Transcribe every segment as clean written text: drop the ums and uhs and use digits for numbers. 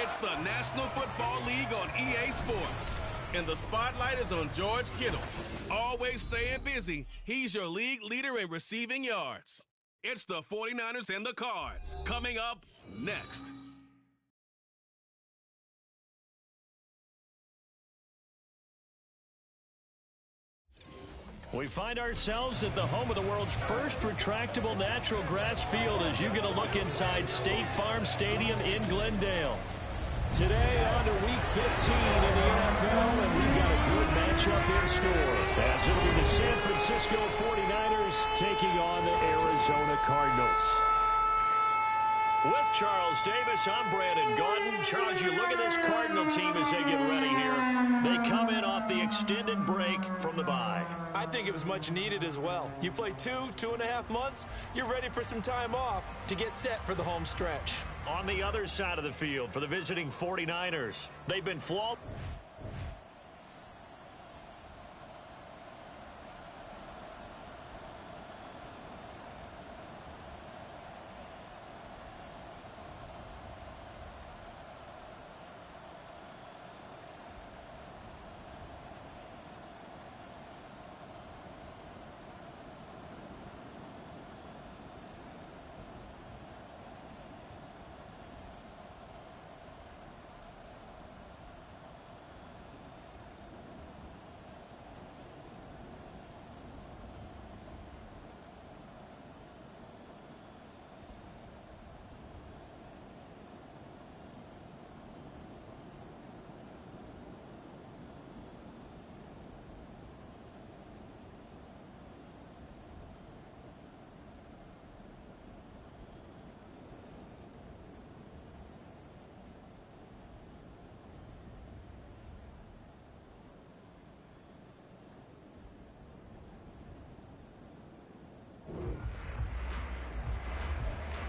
It's the National Football League on EA Sports. And the spotlight is on George Kittle. Always staying busy, he's your league leader in receiving yards. It's the 49ers and the Cards. Coming up next. We find ourselves at the home of the world's first retractable natural grass field as you get a look inside State Farm Stadium in Glendale. Today on to Week 15 in the NFL, and we've got a good matchup in store as it'll be the San Francisco 49ers taking on the Arizona Cardinals. With Charles Davis, I'm Brandon Gaudin. Charles, you look at this Cardinal team as they get ready here. They come in off the extended break from the bye. I think it was much needed as well. You play 2.5 months, you're ready for some time off to get set for the home stretch. On the other side of the field for the visiting 49ers, they've been flawed.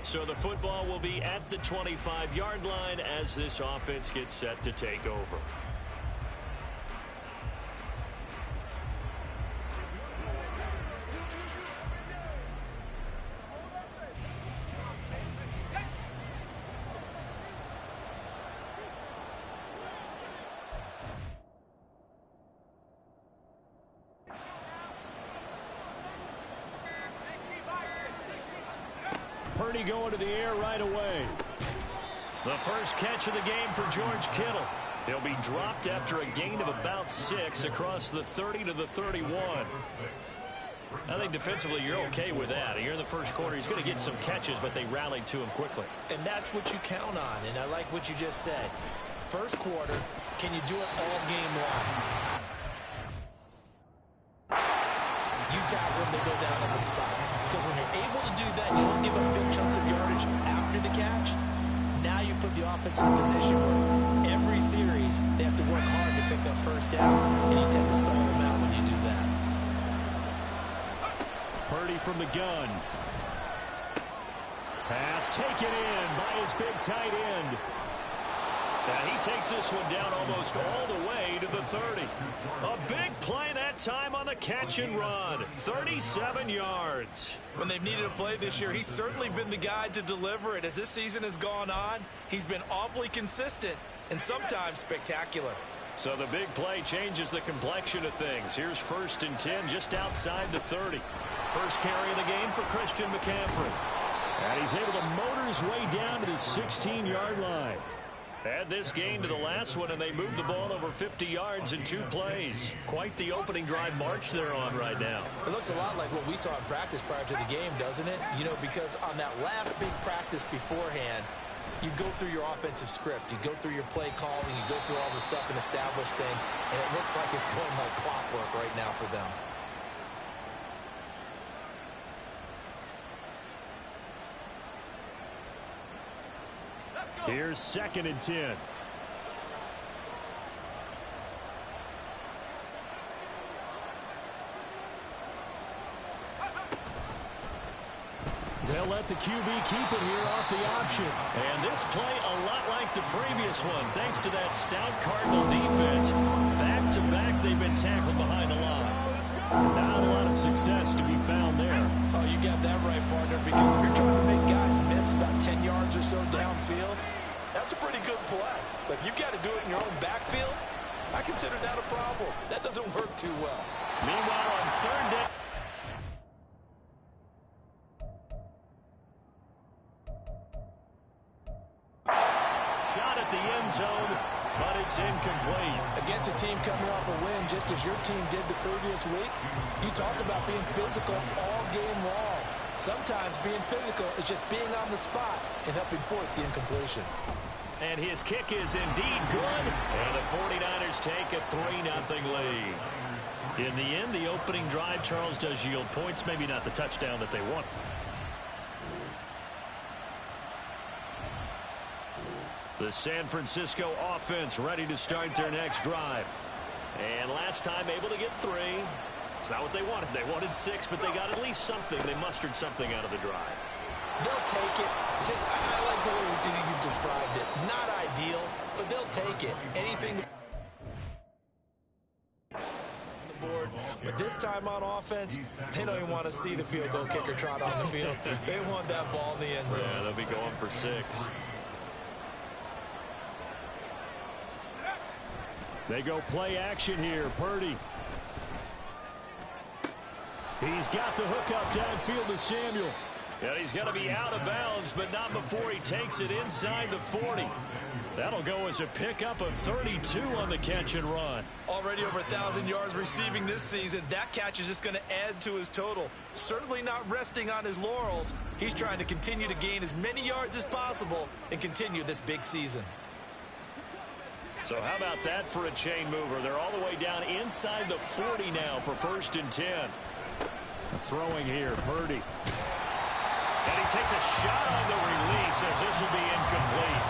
So the football will be at the 25-yard line as this offense gets set to take over. Purdy going to the air right away. The first catch of the game for George Kittle. He'll be dropped after a gain of about 6 across the 30 to the 31. I think defensively you're okay with that. Here in the first quarter, he's going to get some catches, but they rallied to him quickly. And that's what you count on, and I like what you just said. First quarter, can you do it all game long? You tackle them, they go down on the spot. Because when you're able to do that, you don't give up big chunks of yardage after the catch. Now you put the offense in a position where every series they have to work hard to pick up first downs, and you tend to stall them out when you do that. Purdy from the gun. Pass taken in by his big tight end. And he takes this one down almost all the way to the 30. A big play that time on the catch and run. 37 yards. When they've needed a play this year, he's certainly been the guy to deliver it. As this season has gone on, he's been awfully consistent and sometimes spectacular. So the big play changes the complexion of things. Here's 1st and 10 just outside the 30. First carry of the game for Christian McCaffrey. And he's able to motor his way down to the 16-yard line. Add this gain to the last one, and they moved the ball over 50 yards in 2 plays. Quite the opening drive march they're on right now. It looks a lot like what we saw in practice prior to the game, doesn't it? You know, because on that last big practice beforehand, you go through your offensive script. You go through your play calling. You go through all the stuff and establish things, and it looks like it's going like clockwork right now for them. Here's 2nd and 10. They'll let the QB keep it here off the option. And this play a lot like the previous one, thanks to that stout Cardinal defense. Back-to-back, they've been tackled behind the line. Not a lot of success to be found there. Oh, you got that right, partner, because if you're trying to make guys miss about 10 yards or so downfield, That's a pretty good play. But if you've got to do it in your own backfield, I consider that a problem. That doesn't work too well. Meanwhile, on third down. Shot at the end zone, but it's incomplete. Against a team coming off a win, just as your team did the previous week, you talk about being physical all game long. Sometimes being physical is just being on the spot and helping force the incompletion. And his kick is indeed good, and the 49ers take a 3-0 lead. In the end, the opening drive, Charles, does yield points, maybe not the touchdown that they want. The San Francisco offense ready to start their next drive. And last time able to get 3. It's not what they wanted. They wanted 6, but they got at least something. They mustered something out of the drive. They'll take it. Just, I like the way you've described it. Not ideal, but they'll take it. Anything on the board. But this time on offense, they don't even want to see the field goal kicker trot on the field. They want that ball in the end zone. Yeah, they'll be going for 6. They go play action here. Purdy. He's got the hook up downfield to Samuel. And he's going to be out of bounds, but not before he takes it inside the 40. That'll go as a pickup of 32 on the catch and run. Already over 1,000 yards receiving this season. That catch is just going to add to his total. Certainly not resting on his laurels. He's trying to continue to gain as many yards as possible and continue this big season. So how about that for a chain mover? They're all the way down inside the 40 now for 1st and 10. Throwing here, Purdy. And he takes a shot on the release as this will be incomplete.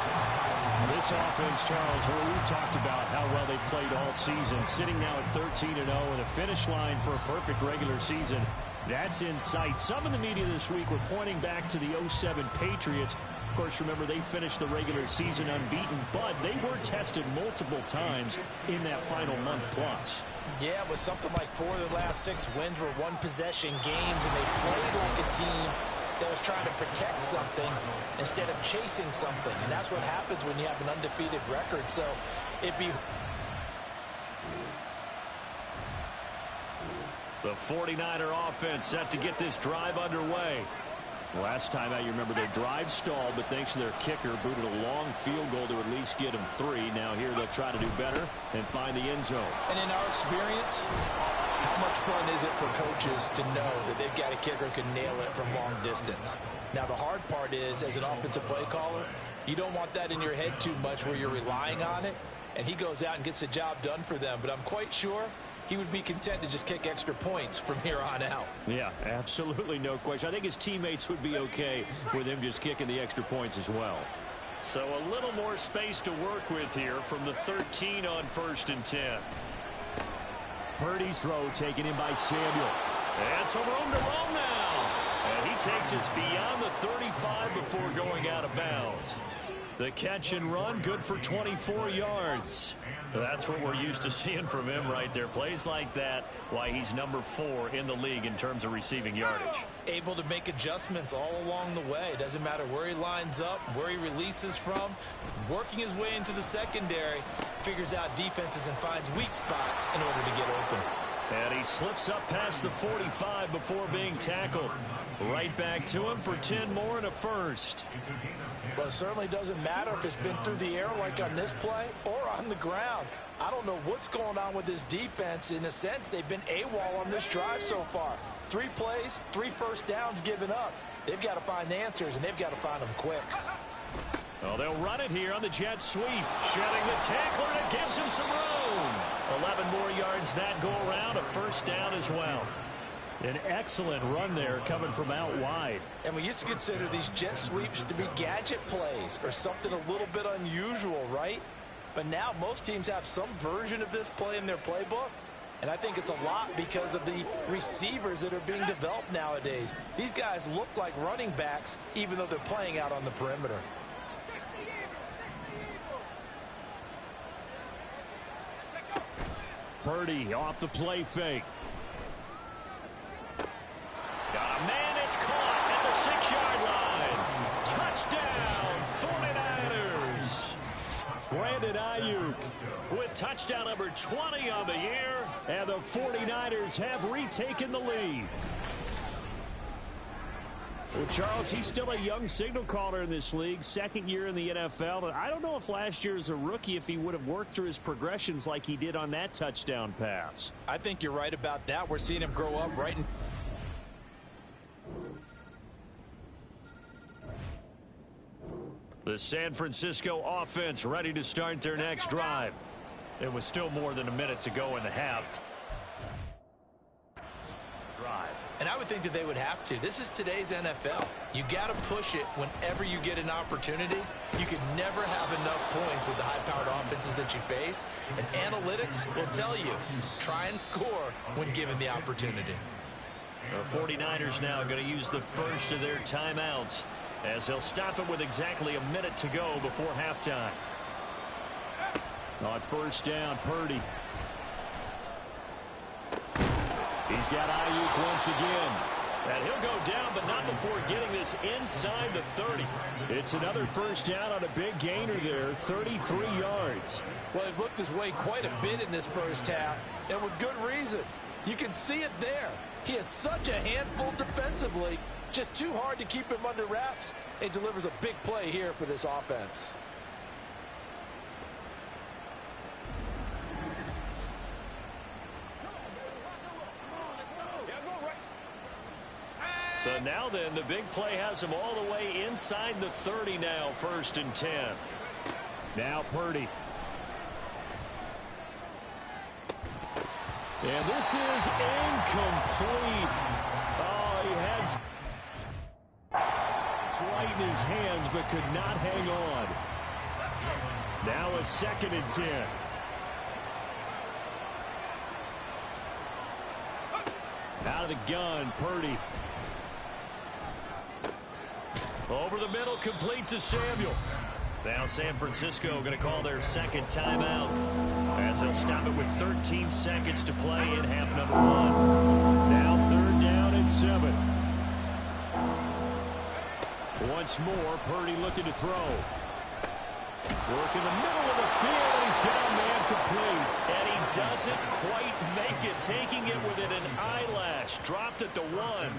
This offense, Charles, we've talked about how well they played all season, sitting now at 13-0 and a finish line for a perfect regular season. That's in sight. Some in the media this week were pointing back to the 07 Patriots. Of course, remember, they finished the regular season unbeaten, but they were tested multiple times in that final month plus. Yeah, but something like 4 of the last 6 wins were one-possession games, and they played like a team that was trying to protect something instead of chasing something. And that's what happens when you have an undefeated record. So it'd be... The 49er offense set to get this drive underway. Last time out, you remember their drive stalled, but thanks to their kicker, booted a long field goal to at least get them 3. Now here they'll try to do better and find the end zone. And in our experience, how much fun is it for coaches to know that they've got a kicker who can nail it from long distance? Now, the hard part is, as an offensive play caller, you don't want that in your head too much where you're relying on it, and he goes out and gets the job done for them. But I'm quite sure he would be content to just kick extra points from here on out. Yeah, absolutely no question. I think his teammates would be okay with him just kicking the extra points as well. So a little more space to work with here from the 13 on 1st and 10. Purdy's throw taken in by Samuel. And some room to roam now. And he takes us beyond the 35 before going out of bounds. The catch and run, good for 24 yards. That's what we're used to seeing from him right there. Plays like that, why he's number 4 in the league in terms of receiving yardage. Able to make adjustments all along the way. Doesn't matter where he lines up, where he releases from. Working his way into the secondary, figures out defenses and finds weak spots in order to get open. And he slips up past the 45 before being tackled. Right back to him for 10 more and a first. Well, it certainly doesn't matter if it's been through the air like on this play or on the ground. I don't know what's going on with this defense. In a sense, they've been AWOL on this drive so far. 3 plays, 3 first downs given up. They've got to find the answers, and they've got to find them quick. Well, they'll run it here on the jet sweep. Shedding the tackler, and it gives him some room. 11 more yards that go around, a first down as well. An excellent run there coming from out wide. And we used to consider these jet sweeps to be gadget plays or something a little bit unusual, right? But now most teams have some version of this play in their playbook. And I think it's a lot because of the receivers that are being developed nowadays. These guys look like running backs even though they're playing out on the perimeter. Purdy off the play fake. Got a man, it's caught at the 6-yard line. Touchdown, 49ers. Brandon Ayuk with touchdown number 20 on the year, and the 49ers have retaken the lead. Well, Charles, he's still a young signal caller in this league, second year in the NFL. And I don't know if last year as a rookie, if he would have worked through his progressions like he did on that touchdown pass. I think you're right about that. We're seeing him grow up right in. The San Francisco offense ready to start their next drive. It was still more than a minute to go in the half. And I would think that they would have to. This is today's NFL. You got to push it whenever you get an opportunity. You can never have enough points with the high-powered offenses that you face. And analytics will tell you, try and score when given the opportunity. The 49ers now going to use the first of their timeouts as they'll stop it with exactly a minute to go before halftime. On first down, Purdy. He's got Ayuk once again. And he'll go down, but not before getting this inside the 30. It's another first down on a big gainer there, 33 yards. Well, he looked his way quite a bit in this first half, and with good reason. You can see it there. He is such a handful defensively, just too hard to keep him under wraps, and delivers a big play here for this offense. So now then, the big play has him all the way inside the 30 now, first and 10. Now Purdy. And this is incomplete. Oh, he had right in his hands, but could not hang on. Now a second and 10. Out of the gun, Purdy. Over the middle, complete to Samuel. Now San Francisco going to call their second timeout as they'll stop it with 13 seconds to play in half number one. Now third down and 7. Once more, Purdy looking to throw. Work in the middle of the field, and he's got a man complete. And he doesn't quite make it, taking it within an eyelash. Dropped at the 1.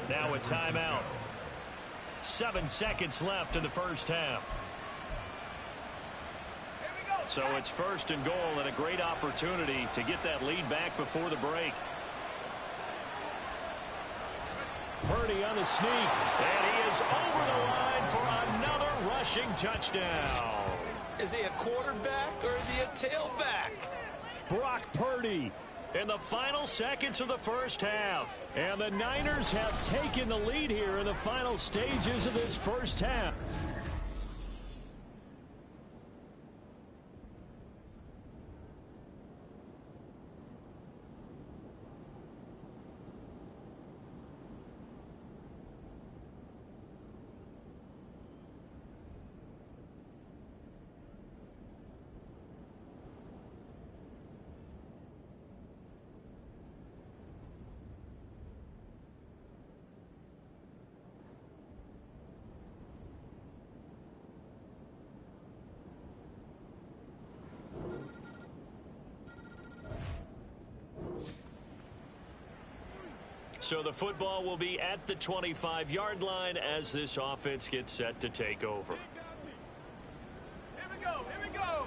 Now a timeout. 7 seconds left in the first half. So it's first and goal, and a great opportunity to get that lead back before the break. Purdy on the sneak, and he is over the line for another rushing touchdown. Is he a quarterback or is he a tailback? Brock Purdy in the final seconds of the first half. And the Niners have taken the lead here in the final stages of this first half. So the football will be at the 25-yard line as this offense gets set to take over. Here we go, here we go.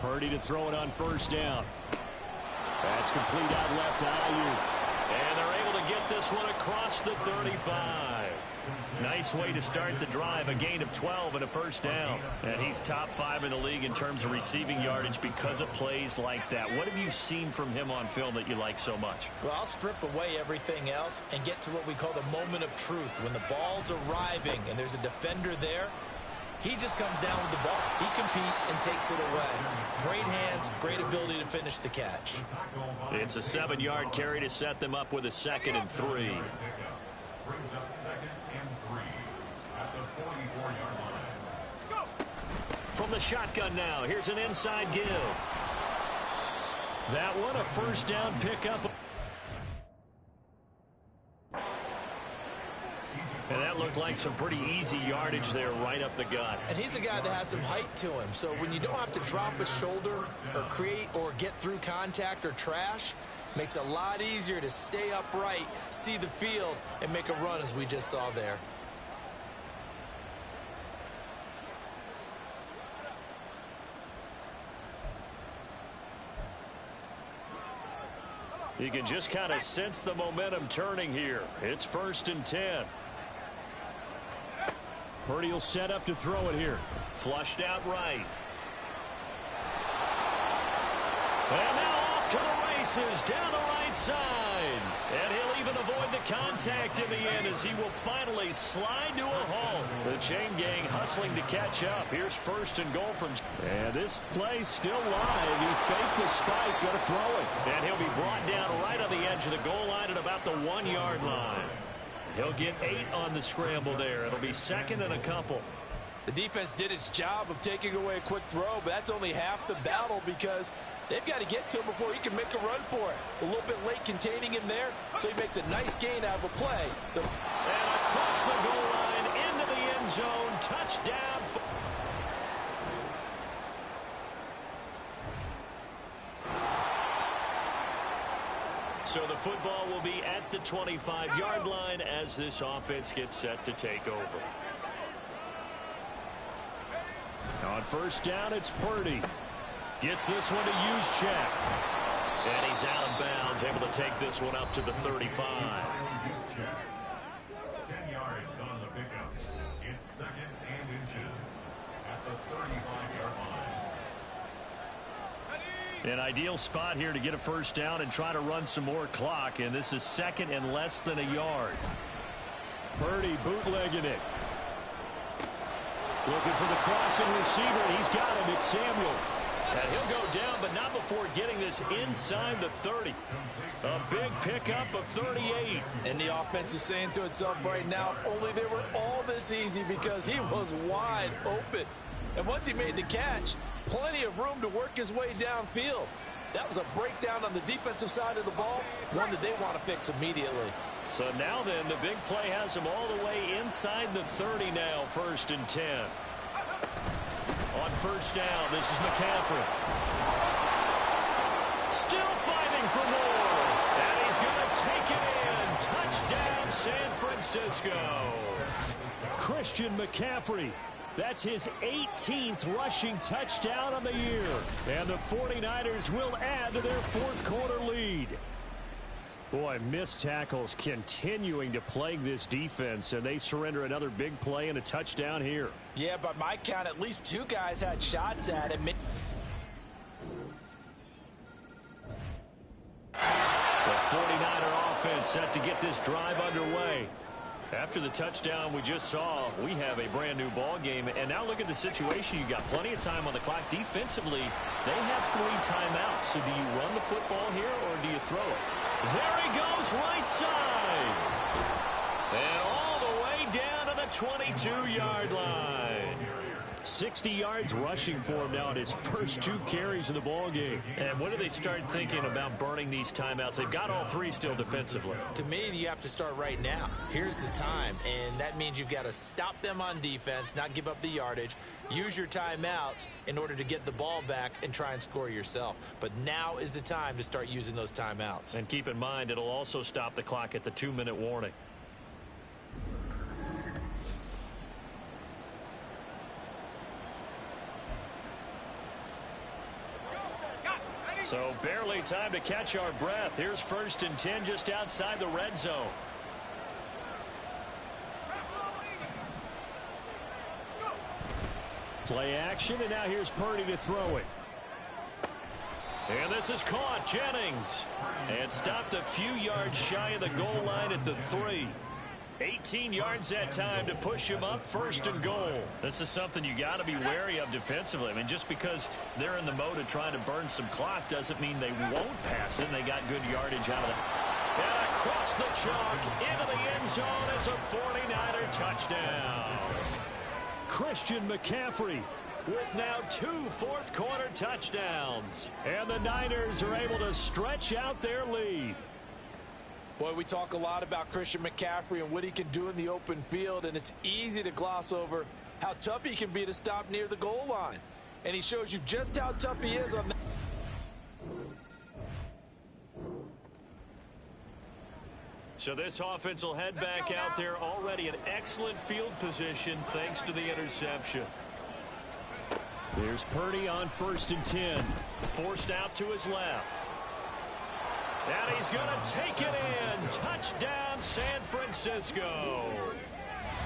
Purdy to throw it on first down. That's complete out left to Ayuk. And they're able to get this one across the 35. Nice way to start the drive, a gain of 12 and a first down. And he's top 5 in the league in terms of receiving yardage because of plays like that. What have you seen from him on film that you like so much? Well, I'll strip away everything else and get to what we call the moment of truth. When the ball's arriving and there's a defender there, he just comes down with the ball. He competes and takes it away. Great hands, great ability to finish the catch. It's a 7-yard carry to set them up with a 2nd and 3. Brings up 2nd and 3 at the 44-yard line. From the shotgun now, here's an inside give. That one a first down pickup. And that looked like some pretty easy yardage there right up the gut. And he's a guy that has some height to him. So when you don't have to drop a shoulder or create or get through contact or trash, makes it a lot easier to stay upright, see the field, and make a run as we just saw there. You can just kind of sense the momentum turning here. It's 1st and 10. Purdy will set up to throw it here. Flushed out right. And now off to the races down the right side. And he'll even avoid the contact in the end as he will finally slide to a halt. The chain gang hustling to catch up. Here's 1st and goal from... And this play still live. He faked the spike, going to throw it. And he'll be brought down right on the edge of the goal line at about the 1-yard line. He'll get 8 on the scramble there. It'll be 2nd and a couple. The defense did its job of taking away a quick throw, but that's only half the battle because they've got to get to him before he can make a run for it. A little bit late containing him there, so he makes a nice gain out of a play. And across the goal line, into the end zone, touchdown. So the football will be at the 25-yard line as this offense gets set to take over. On 1st down, it's Purdy. Gets this one to Juszczyk. And he's out of bounds, able to take this one up to the 35. 10 yards on the pickup. It's 2nd and inches at the 35-yard line. An ideal spot here to get a 1st down and try to run some more clock, and this is 2nd and less than a yard. Purdy bootlegging it. Looking for the crossing receiver. He's got him. It's Samuel. And he'll go down, but not before getting this inside the 30. A big pickup of 38. And the offense is saying to itself right now, only they were all this easy because he was wide open. And once he made the catch, plenty of room to work his way downfield. That was a breakdown on the defensive side of the ball, one that they want to fix immediately. So now then, the big play has him all the way inside the 30 now, 1st and 10. On 1st down, this is McCaffrey. Still fighting for more. And he's going to take it in. Touchdown, San Francisco. Christian McCaffrey. That's his 18th rushing touchdown on the year. And the 49ers will add to their 4th quarter lead. Boy, missed tackles continuing to plague this defense, and they surrender another big play and a touchdown here. Yeah, by my count, at least 2 guys had shots at him. The 49er offense set to get this drive underway. After the touchdown we just saw, we have a brand new ball game. And now look at the situation. You got plenty of time on the clock. Defensively, they have 3 timeouts. So do you run the football here or do you throw it? There he goes, right side. And all the way down to the 22-yard line. 60 yards rushing for him now in his first 2 carries in the ball game. And when do they start thinking about burning these timeouts? They've got all 3 still defensively. To me, you have to start right now. Here's the time, and that means you've got to stop them on defense, not give up the yardage, use your timeouts in order to get the ball back and try and score yourself. But now is the time to start using those timeouts. And keep in mind, it'll also stop the clock at the 2-minute warning. So barely time to catch our breath. Here's 1st and 10 just outside the red zone. Play action, and now here's Purdy to throw it. And this is caught. Jennings. And stopped a few yards shy of the goal line at the 3. 18 yards that time to push him up, 1st and goal. This is something you got to be wary of defensively. I mean, just because they're in the mode of trying to burn some clock doesn't mean they won't pass it. And they got good yardage out of it. And across the chalk, into the end zone. It's a 49er touchdown. Christian McCaffrey with now 2 fourth quarter touchdowns. And the Niners are able to stretch out their lead. Boy, we talk a lot about Christian McCaffrey and what he can do in the open field, and it's easy to gloss over how tough he can be to stop near the goal line. And he shows you just how tough he is on that. So this offense will head back out there, already in excellent field position thanks to the interception. There's Purdy on 1st and 10. Forced out to his left. And he's going to take it in. Touchdown, San Francisco.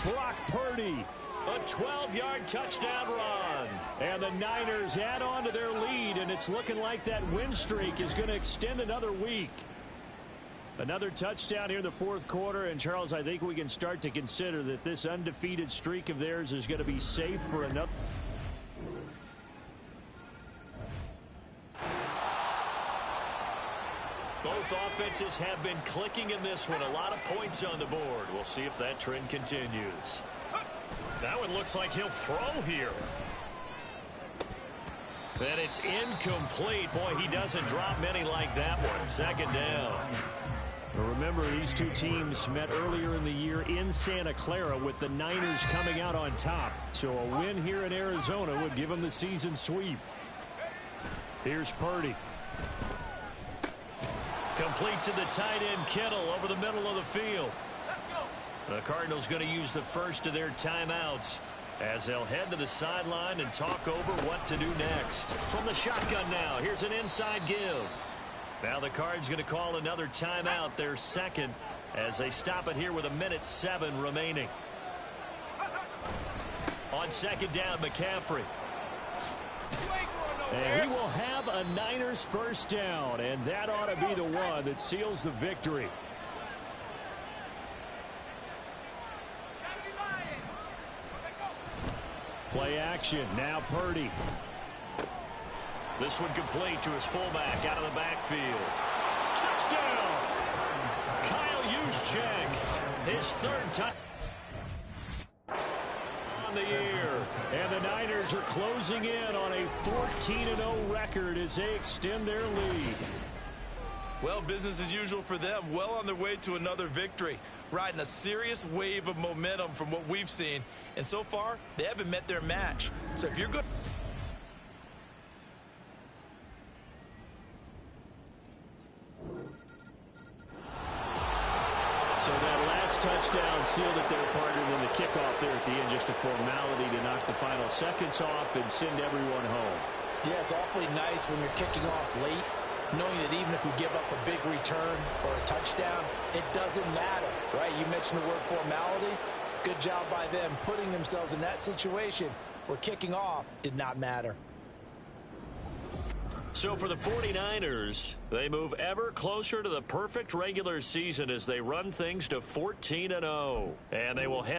Brock Purdy, a 12-yard touchdown run. And the Niners add on to their lead, and it's looking like that win streak is going to extend another week. Another touchdown here in the 4th quarter, and Charles, I think we can start to consider that this undefeated streak of theirs is going to be safe for another. Both offenses have been clicking in this one. A lot of points on the board. We'll see if that trend continues. That one looks like he'll throw here. And it's incomplete. Boy, he doesn't drop many like that one. 2nd down. Remember, these two teams met earlier in the year in Santa Clara with the Niners coming out on top. So a win here in Arizona would give them the season sweep. Here's Purdy. Complete to the tight end, Kittle, over the middle of the field. The Cardinals going to use the first of their timeouts as they'll head to the sideline and talk over what to do next. From the shotgun now, here's an inside give. Now the Cards going to call another timeout, their second, as they stop it here with 1:07 remaining. On 2nd down, McCaffrey. And he will have a Niners first down, and that ought to be the one that seals the victory. Play action, now Purdy. This one complete to his fullback out of the backfield. Touchdown! Kyle Juszczyk, his 3rd touchdown on the year. And the Niners are closing in on a 14-0 record as they extend their lead. Well, business as usual for them. Well on their way to another victory. Riding a serious wave of momentum from what we've seen. And so far, they haven't met their match. So if you're good... So that last touchdown sealed it there, partner. Then the kickoff there at the end, just a formality to knock the final seconds off and send everyone home. Yeah, it's awfully nice when you're kicking off late, knowing that even if you give up a big return or a touchdown, it doesn't matter, right? You mentioned the word formality. Good job by them putting themselves in that situation where kicking off did not matter. So for the 49ers, they move ever closer to the perfect regular season as they run things to 14-0. And they will head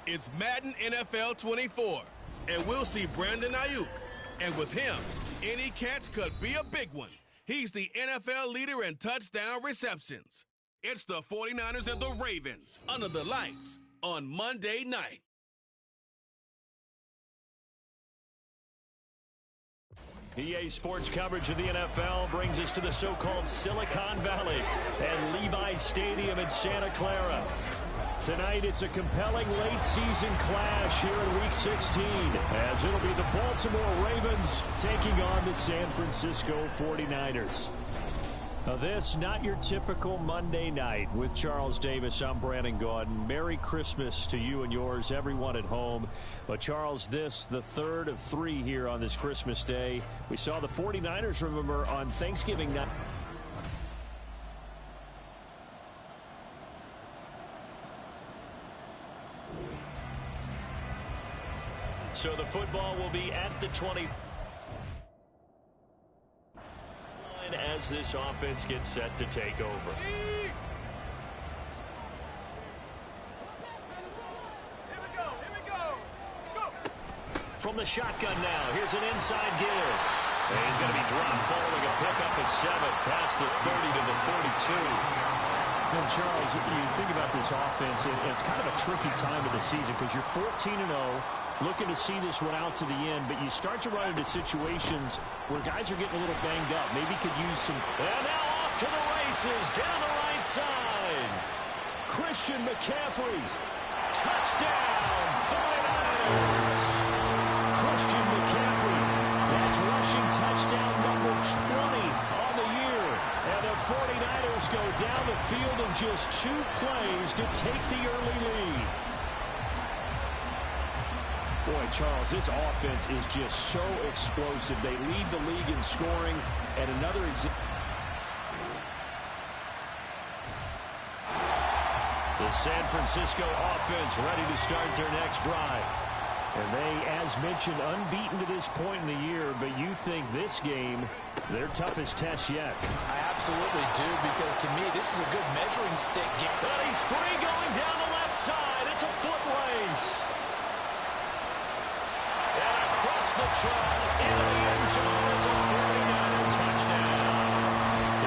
It's Madden NFL 24, and we'll see Brandon Ayuk. And with him, any catch could be a big one. He's the NFL leader in touchdown receptions. It's the 49ers and the Ravens under the lights on Monday night. EA Sports coverage of the NFL brings us to the so-called Silicon Valley and Levi's Stadium in Santa Clara. Tonight, it's a compelling late-season clash here in Week 16, as it'll be the Baltimore Ravens taking on the San Francisco 49ers. Now this, not your typical Monday night. With Charles Davis, I'm Brandon Gaudin. Merry Christmas to you and yours, everyone at home. But Charles, this, the third of three here on this Christmas day. We saw the 49ers, remember, on Thanksgiving night. So the football will be at the 20. As this offense gets set to take over. From the shotgun now, here's an inside give. And he's going to be dropped following a pickup of 7 past the 30 to the 32. And Charles, you think about this offense, it's kind of a tricky time of the season because you're 14-0. Looking to see this one out to the end, but you start to run into situations where guys are getting a little banged up. Maybe could use some. And now off to the races down the right side. Christian McCaffrey. Touchdown, 49ers. Christian McCaffrey. That's rushing touchdown number 20 on the year. And the 49ers go down the field in just 2 plays to take the early lead. Boy, Charles, this offense is just so explosive. They lead the league in scoring. And another example. The San Francisco offense ready to start their next drive. And they, as mentioned, unbeaten to this point in the year. But you think this game, their toughest test yet? I absolutely do, because to me, this is a good measuring stick game. Well, he's free going down the left side. It's a foot race. The truck into the end zone. It's a 49er touchdown.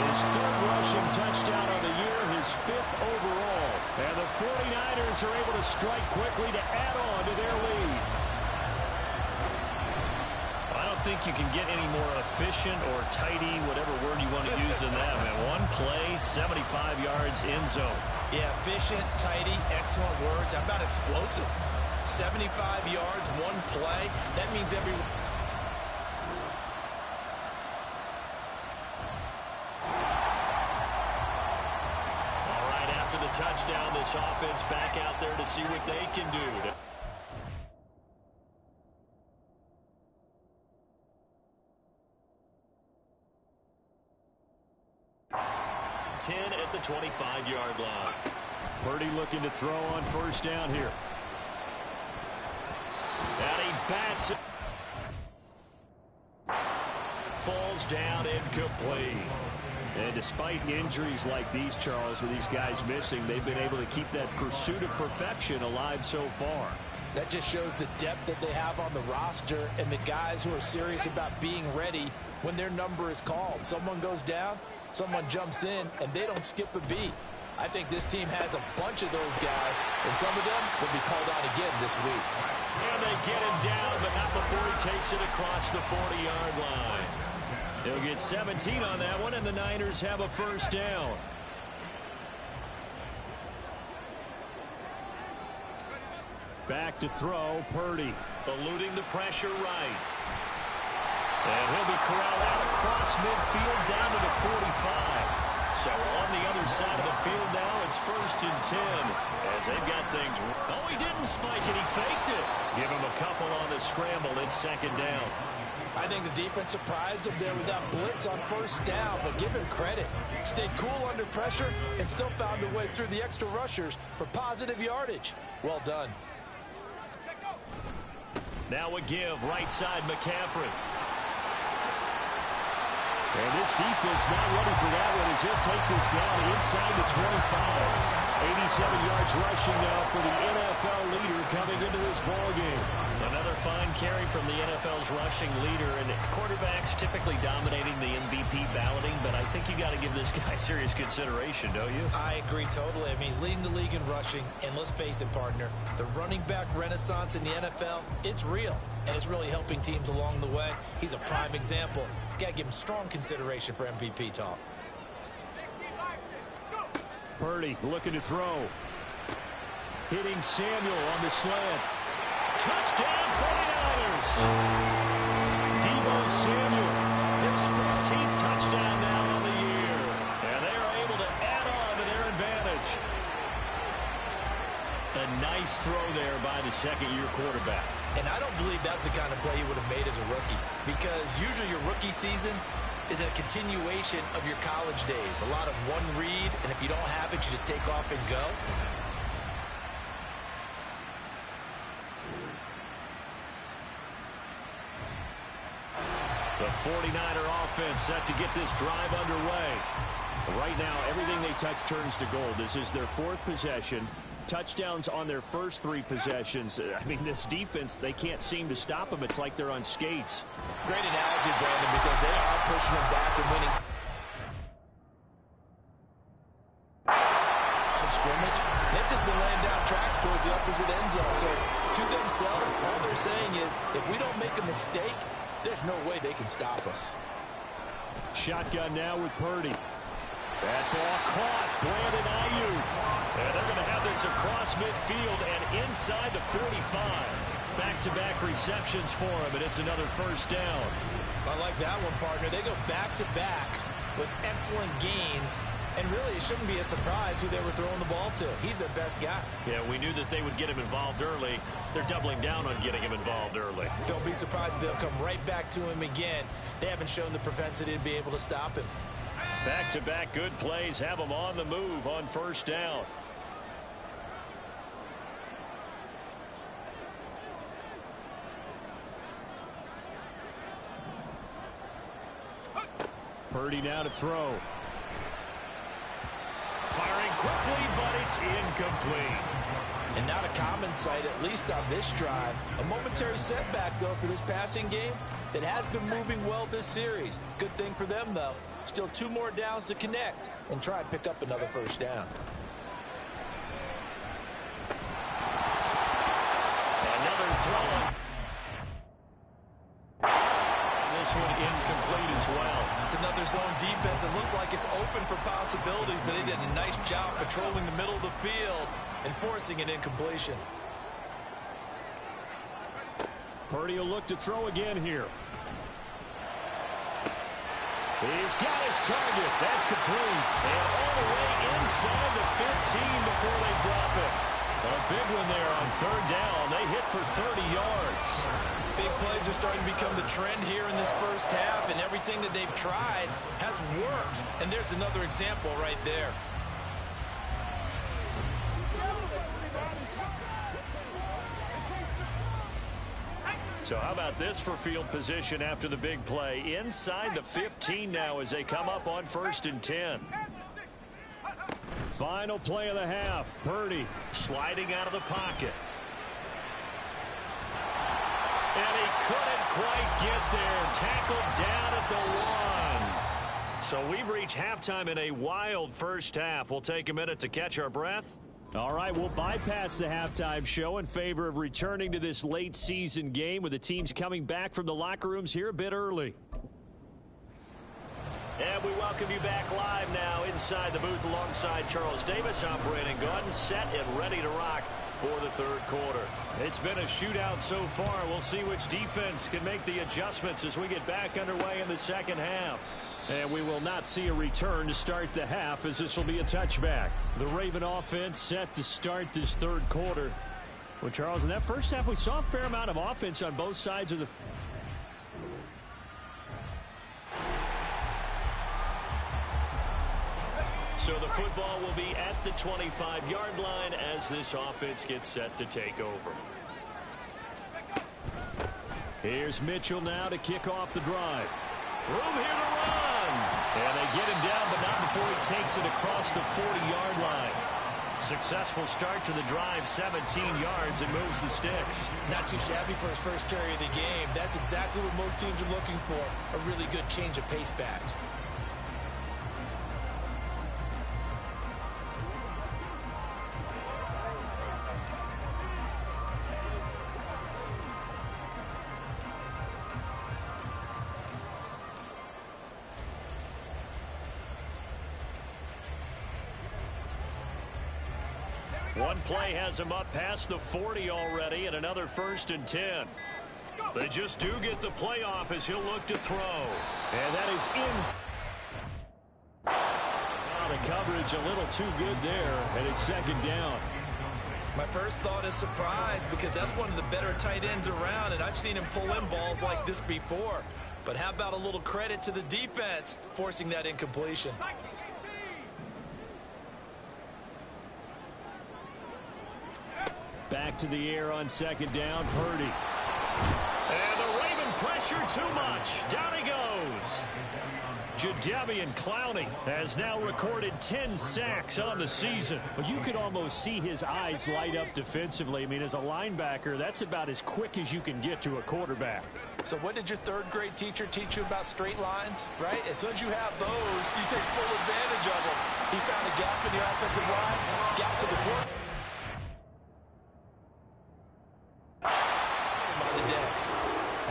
His 3rd rushing touchdown of the year, his 5th overall. And the 49ers are able to strike quickly to add on to their lead. I don't think you can get any more efficient or tidy, whatever word you want to use in that. And one play, 75 yards, end zone. Yeah, efficient, tidy, excellent words. How about explosive? 75 yards, 1 play. That means every... All right, after the touchdown, this offense back out there to see what they can do. 10 at the 25-yard line. Purdy looking to throw on first down here. And he bats it. Falls down incomplete. And despite injuries like these, Charles, with these guys missing, they've been able to keep that pursuit of perfection alive so far. That just shows the depth that they have on the roster and the guys who are serious about being ready when their number is called. Someone goes down, someone jumps in, and they don't skip a beat. I think this team has a bunch of those guys, and some of them will be called on again this week. And they get him down, but not before he takes it across the 40-yard line. He'll get 17 on that one, and the Niners have a first down. Back to throw, Purdy. Eluding the pressure right. And he'll be corralled out across midfield down to the 45. So on the other side of the field now, it's 1st and 10 as they've got things. Oh, he didn't spike it. He faked it. Give him a couple on the scramble. It's 2nd down. I think the defense surprised him there with that blitz on first down, but give him credit. Stayed cool under pressure and still found a way through the extra rushers for positive yardage. Well done. Now a give, right side McCaffrey. And this defense not ready for that one as he'll take this down inside the 25. 87 yards rushing now for the NFL leader coming moving into this ball game. Another fine carry from the NFL's rushing leader, and quarterbacks typically dominating the MVP balloting, but I think you got to give this guy serious consideration, don't you? I agree totally. I mean, he's leading the league in rushing, and let's face it, partner, the running back renaissance in the NFL, it's real, and it's really helping teams along the way. He's a prime example. Got to give him strong consideration for MVP talk. Purdy looking to throw. Hitting Samuel on the slant. Touchdown 49ers! Deebo Samuel, his 14th touchdown now on the year. And they are able to add on to their advantage. A nice throw there by the second-year quarterback. And I don't believe that's the kind of play he would have made as a rookie, because usually your rookie season is a continuation of your college days. A lot of one read, and if you don't have it, you just take off and go. The 49er offense set to get this drive underway. Right now, everything they touch turns to gold. This is their fourth possession. Touchdowns on their first three possessions. I mean, this defense, they can't seem to stop them. It's like they're on skates. Great analogy, Brandon, because they are pushing them back and winning. Scrimmage, they've just been laying down tracks towards the opposite end zone. So to themselves, all they're saying is, if we don't make a mistake, there's no way they can stop us. Shotgun now with Purdy. That ball caught. Brandon Ayuk. And they're going to have this across midfield and inside the 45. Back-to-back receptions for him, and it's another first down. I like that one, partner. They go back-to-back with excellent gains. And really, it shouldn't be a surprise who they were throwing the ball to. He's their best guy. Yeah, we knew that they would get him involved early. They're doubling down on getting him involved early. Don't be surprised if they'll come right back to him again. They haven't shown the propensity to be able to stop him. Back-to-back good plays have him on the move on first down. Purdy now to throw. Firing quickly, but it's incomplete. And not a common sight, at least on this drive. A momentary setback, though, for this passing game that has been moving well this series. Good thing for them, though. Still 2 more downs to connect and try and pick up another first down. Another throw. This one incomplete as well. It's another zone defense. It looks like it's open for possibilities, but they did a nice job patrolling the middle of the field and forcing an incompletion. Purdy will look to throw again here. He's got his target. That's complete. And all the way inside the 15 before they drop it. A big one there on third down. They hit for 30 yards. Big plays are starting to become the trend here in this first half, and everything that they've tried has worked. And there's another example right there. So how about this for field position after the big play? Inside the 15 now as they come up on 1st and 10. Final play of the half. Purdy sliding out of the pocket. And he couldn't quite get there. Tackled down at the 1. So we've reached halftime in a wild first half. We'll take a minute to catch our breath. All right, we'll bypass the halftime show in favor of returning to this late season game with the teams coming back from the locker rooms here a bit early. And we welcome you back live now inside the booth alongside Charles Davis. I'm Brandon Gaudin, set and ready to rock for the third quarter. It's been a shootout so far. We'll see which defense can make the adjustments as we get back underway in the second half. And we will not see a return to start the half, as this will be a touchback. The Raven offense set to start this third quarter. Well, Charles, in that first half, we saw a fair amount of offense on both sides of the... So the football will be at the 25-yard line as this offense gets set to take over. Here's Mitchell now to kick off the drive. Room here to run. And they get him down, but not before he takes it across the 40-yard line. Successful start to the drive, 17 yards, and moves the sticks. Not too shabby for his first carry of the game. That's exactly what most teams are looking for, a really good change of pace back. One play has him up past the 40 already, and another 1st and 10. They just do get the playoff as he'll look to throw. And that is in. The coverage a little too good there, and it's 2nd down. My first thought is surprise, because that's one of the better tight ends around, and I've seen him pull in balls like this before. But how about a little credit to the defense forcing that incompletion? Back to the air on 2nd down, Purdy. And the Raven pressure too much. Down he goes. Jadeveon Clowney has now recorded 10 sacks on the season. Well, you could almost see his eyes light up defensively. I mean, as a linebacker, that's about as quick as you can get to a quarterback. So what did your 3rd grade teacher teach you about straight lines, right? As soon as you have those, you take full advantage of them. He found a gap in the offensive line, got to the quarterback.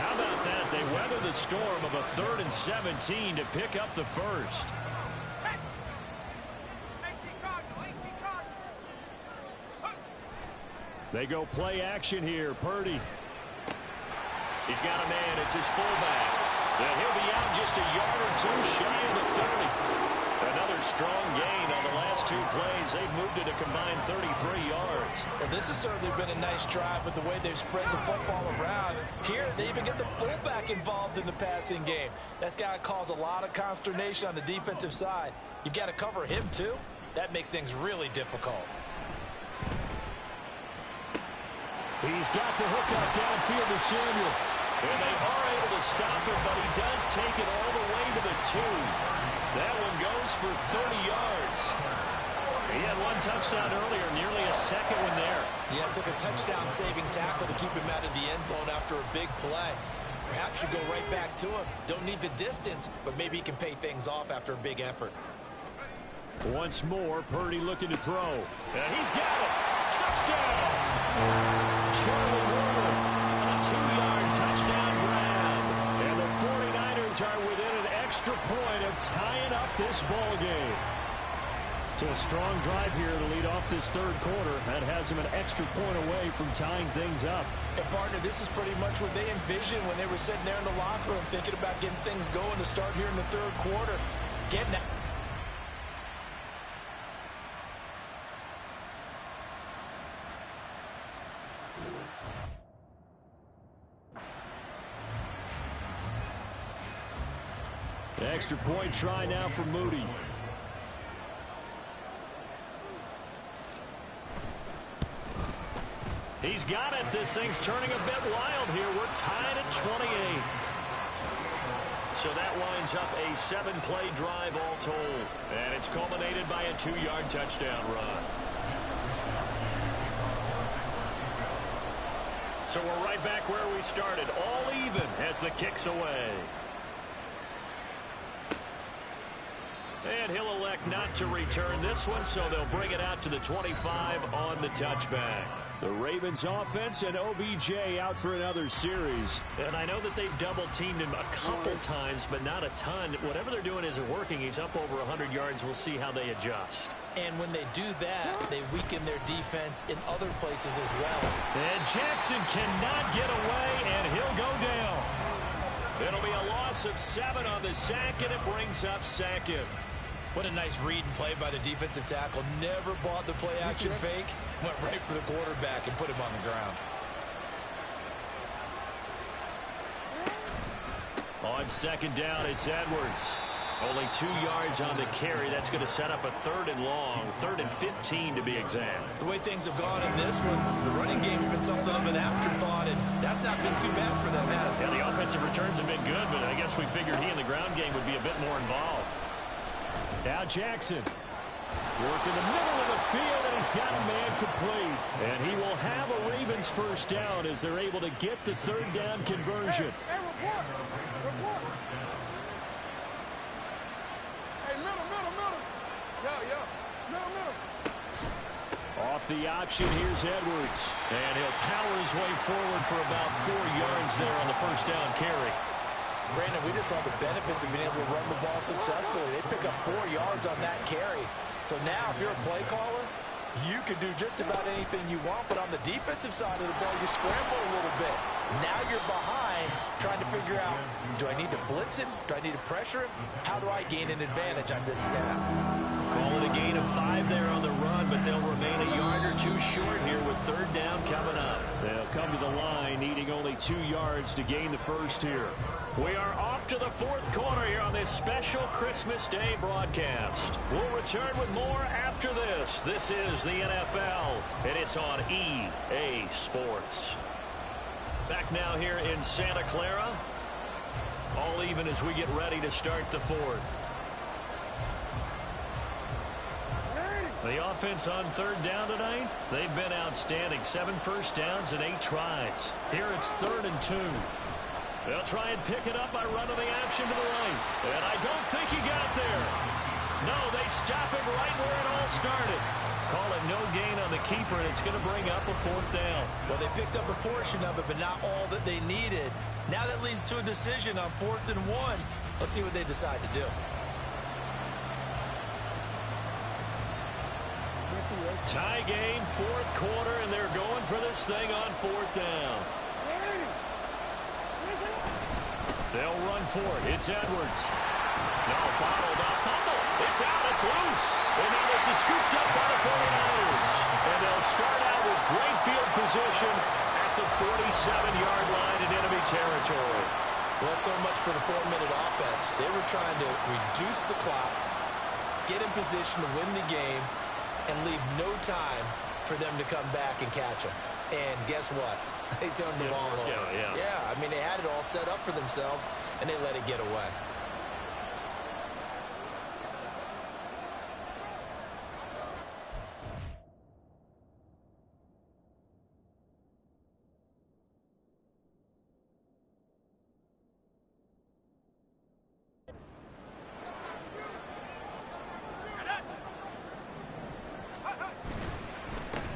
How about that? They weather the storm of a 3rd and 17 to pick up the first. They go play action here. Purdy. He's got a man. It's his fullback. And he'll be out just a yard or two shy of the 30. Another strong gain on the last 2 plays. They've moved it a combined 33 yards. Well, this has certainly been a nice drive with the way they've spread the football around. Here, they even get the fullback involved in the passing game. That's got to cause a lot of consternation on the defensive side. You've got to cover him, too. That makes things really difficult. He's got the hook up downfield to Samuel. And they are able to stop him, but he does take it all the way to the 2. That one goes for 30 yards. He had 1 touchdown earlier, nearly a 2nd one there. Yeah, it took a touchdown-saving tackle to keep him out of the end zone after a big play. Perhaps you go right back to him. Don't need the distance, but maybe he can pay things off after a big effort. Once more, Purdy looking to throw. And he's got it. Touchdown! Charlie Warner, a 2-yard touchdown grab. And the 49ers are within an extra point of tying up this ball game. So a strong drive here to lead off this 3rd quarter. That has him an extra point away from tying things up. And partner, this is pretty much what they envisioned when they were sitting there in the locker room thinking about getting things going to start here in the 3rd quarter. Getting that. The extra point try now for Moody. He's got it. This thing's turning a bit wild here. We're tied at 28. So that winds up a 7-play drive all told. And it's culminated by a 2-yard touchdown run. So we're right back where we started. All even as the kick's away. And he'll elect not to return this one, so they'll bring it out to the 25 on the touchback. The Ravens offense and OBJ out for another series. And I know that they've double-teamed him a couple times, but not a ton. Whatever they're doing isn't working. He's up over 100 yards. We'll see how they adjust. And when they do that, they weaken their defense in other places as well. And Jackson cannot get away, and he'll go down. It'll be a loss of 7 on the sack, and it brings up 2nd. What a nice read and play by the defensive tackle. Never bought the play-action fake. Went right for the quarterback and put him on the ground. On 2nd down, it's Edwards. Only 2 yards on the carry. That's going to set up a 3rd and long, 3rd and 15 to be exact. The way things have gone in this one, the running game's been something of an afterthought, and that's not been too bad for them, has it? Yeah, the offensive returns have been good, but I guess we figured he in the ground game would be a bit more involved. Now Jackson. Work in the middle of the field, and he's got a man complete. And he will have a Ravens first down as they're able to get the third down conversion. Hey, report. Hey, middle. Middle. Off the option, here's Edwards. And he'll power his way forward for about 4 yards there on the first down carry. Brandon, we just saw the benefits of being able to run the ball successfully. They pick up 4 yards on that carry. So now, if you're a play caller, you can do just about anything you want. But on the defensive side of the ball, you scramble a little bit. Now you're behind, trying to figure out, do I need to blitz him? Do I need to pressure him? How do I gain an advantage on this snap? Call it a gain of 5 there on the run, but they'll remain a yard or two short here with third down coming up. They'll come to the line, needing only 2 yards to gain the first here. We are off to the fourth quarter here on this special Christmas Day broadcast. We'll return with more after this. This is the NFL, and it's on EA Sports. Back now here in Santa Clara. All even as we get ready to start the fourth. The offense on third down tonight, they've been outstanding. 7 first downs and 8 tries. Here it's 3rd and 2. They'll try and pick it up by running the option to the right. And I don't think he got there. No, they stop him right where it all started. Call it no gain on the keeper, and it's going to bring up a 4th down. Well, they picked up a portion of it, but not all that they needed. Now that leads to a decision on 4th and 1. Let's see what they decide to do. Tie game, 4th quarter, and they're going for this thing on 4th down. They'll run for it. It's Edwards. No, bottled up. Fumble. It's out. It's loose. And now this is scooped up by the 49ers. And they'll start out with great field position at the 47-yard line in enemy territory. Well, so much for the 4-minute offense. They were trying to reduce the clock, get in position to win the game, and leave no time for them to come back and catch them. And guess what? They turned the ball over. Yeah, I mean, they had it all set up for themselves, and they let it get away.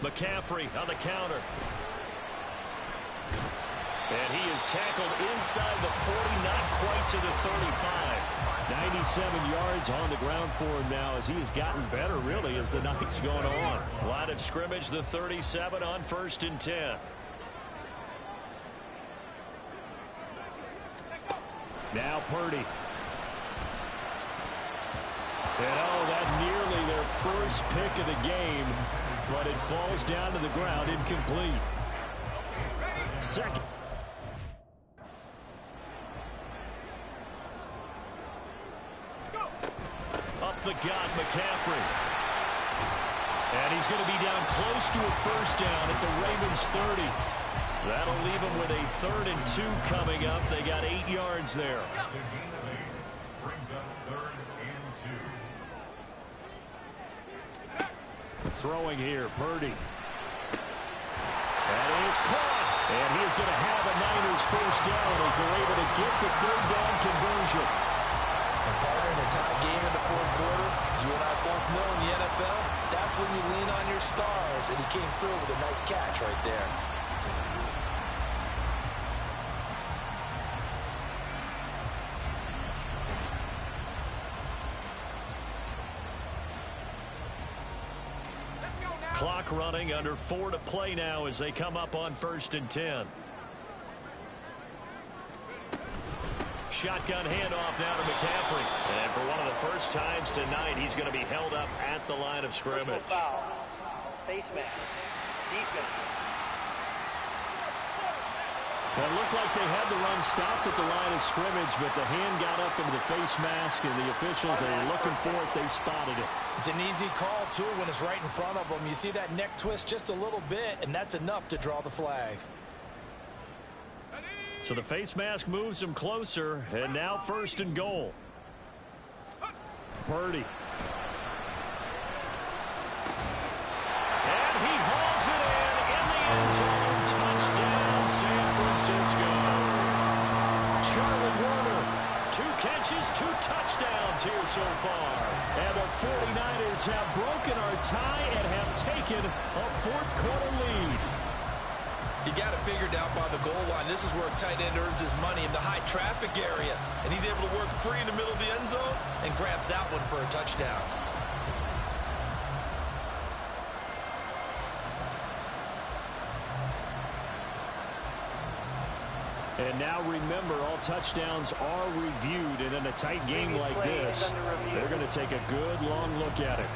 McCaffrey on the counter. And he is tackled inside the 40, not quite to the 35. 97 yards on the ground for him now as he has gotten better, really, as the night's gone on. Line of scrimmage, the 37 on 1st and 10. Now Purdy. And oh, that nearly their first pick of the game, but it falls down to the ground, incomplete. Second. Up the gut, McCaffrey. And he's going to be down close to a first down at the Ravens 30. That'll leave them with a 3rd and 2 coming up. They got 8 yards there. Brings up 3rd and 2. Throwing here, Purdy. That is caught. And he is going to have a Niners first down as they're able to get the 3rd down conversion. And partner, in a tie game in the 4th quarter, you and I both know in the NFL, that's when you lean on your stars. And he came through with a nice catch right there. Clock running, under 4 to play now as they come up on 1st and 10. Shotgun handoff now to McCaffrey. And for one of the first times tonight, he's going to be held up at the line of scrimmage. Foul. Face mask. Defense. Well, it looked like they had the run stopped at the line of scrimmage, but the hand got up into the face mask, and the officials, they were looking for it. They spotted it. It's an easy call, too, when it's right in front of them. You see that neck twist just a little bit, and that's enough to draw the flag. So the face mask moves him closer, and now 1st and goal. Purdy. catches, 2 touchdowns here so far. And the 49ers have broken our tie and have taken a fourth-quarter lead. You got it figured out by the goal line. This is where a tight end earns his money, in the high traffic area. And he's able to work free in the middle of the end zone and grabs that one for a touchdown. And now remember, all touchdowns are reviewed. And in a tight game like this, they're going to take a good long look at it.